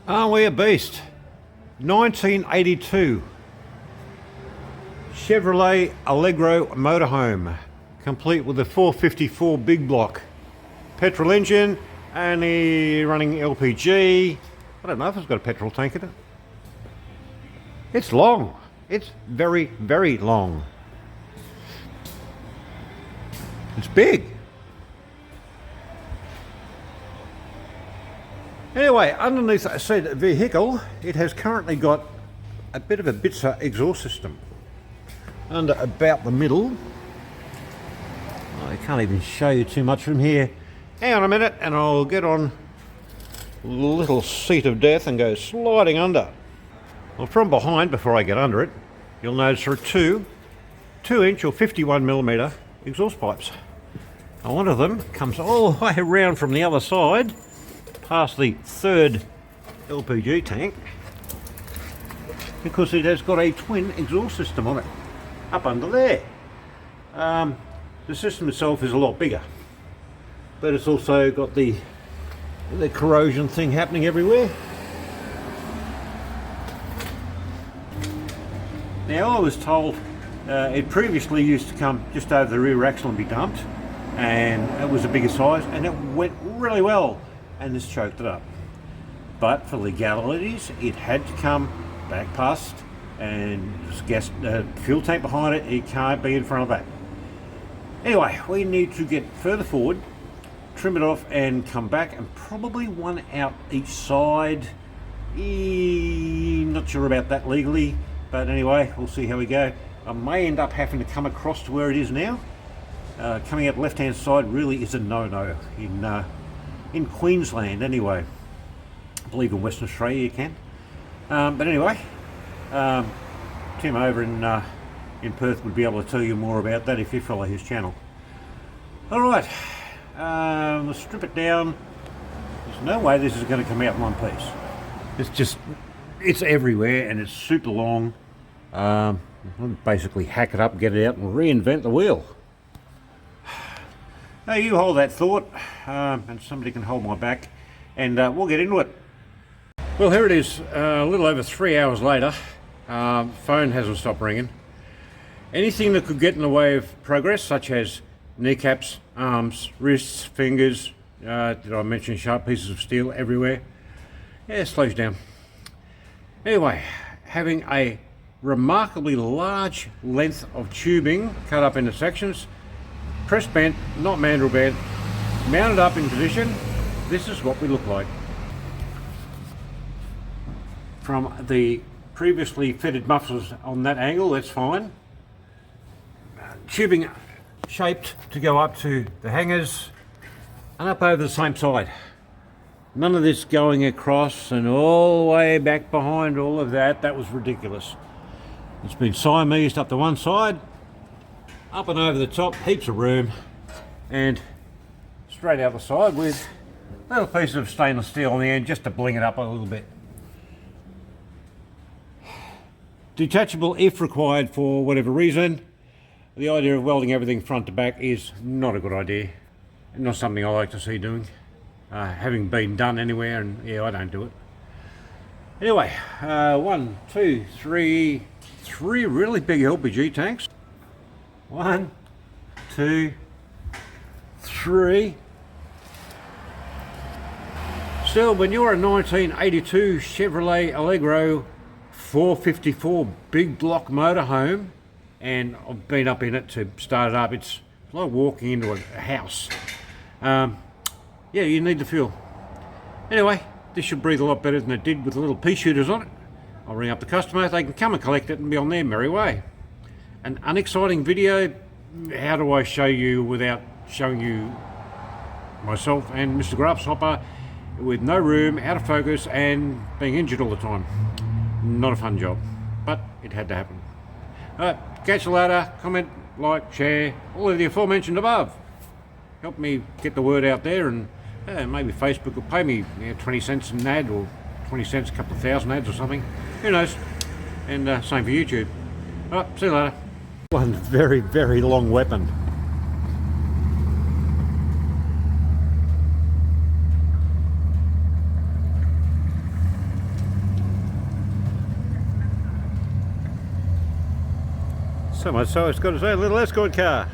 Aren't we a beast? 1982 Chevrolet Allegro motorhome, complete with a 454 big block, petrol engine, only running LPG. I don't know if it's got a petrol tank in it. It's long. It's very, very long. It's big. Anyway, underneath said vehicle, it has currently got a bit of a Bitzer exhaust system. Under about the middle. I can't even show you too much from here. Hang on a minute and I'll get on the little seat of death and go sliding under. Well, from behind, before I get under it, you'll notice there are two 2-inch or 51mm exhaust pipes. And one of them comes all the way around from the other side, past the third LPG tank, because it has got a twin exhaust system on it, up under there. The system itself is a lot bigger, but it's also got the corrosion thing happening everywhere. Now, I was told it previously used to come just over the rear axle and be dumped, and it was a bigger size and it went really well, and this choked it up. But for legalities, it had to come back past, and gas fuel tank behind it. It can't be in front of that. Anyway, we need to get further forward, trim it off and come back, and probably one out each side. Not sure about that legally, but anyway, we'll see how we go. I may end up having to come across to where it is now. Coming out the left hand side really is a no-no in Queensland anyway. I believe in Western Australia you can. But anyway, Tim over in Perth would be able to tell you more about that if you follow his channel. Alright, let's strip it down. There's no way this is going to come out in one piece. It's everywhere and it's super long. I'll basically hack it up, get it out and reinvent the wheel. Now you hold that thought, and somebody can hold my back, and we'll get into it. Well, here it is, a little over 3 hours later. Phone hasn't stopped ringing. Anything that could get in the way of progress, such as kneecaps, arms, wrists, fingers, did I mention sharp pieces of steel everywhere? Yeah, it slows down. Anyway, having a remarkably large length of tubing cut up into sections, press bent, not mandrel bent, mounted up in position, this is what we look like. From the previously fitted mufflers on that angle, that's fine. Tubing shaped to go up to the hangers and up over the same side. None of this going across and all the way back behind all of that. That was ridiculous. It's been Siamesed up to one side, up and over the top, heaps of room, and straight out the side with a little piece of stainless steel on the end just to bling it up a little bit. Detachable if required for whatever reason. The idea of welding everything front to back is not a good idea. Not something I like to see doing. Having been done anywhere, and yeah, I don't do it. Anyway, 1, 2, 3 really big LPG tanks. 1, 2, 3. Still, when you're a 1982 Chevrolet Allegro 454 big block motorhome, and I've been up in it to start it up, it's like walking into a house. Yeah, you need the fuel. Anyway, this should breathe a lot better than it did with the little pea shooters on it. I'll ring up the customer, they can come and collect it and be on their merry way. An unexciting video, how do I show you without showing you myself and Mr. Grasshopper with no room, out of focus and being injured all the time? Not a fun job, but it had to happen. Alright, catch you later, comment, like, share, all of the aforementioned above. Help me get the word out there, and maybe Facebook will pay me 20 cents an ad, or 20 cents a couple of thousand ads or something. Who knows? And same for YouTube. Alright, see you later. One very, very long weapon. So much so it's got its own little escort car.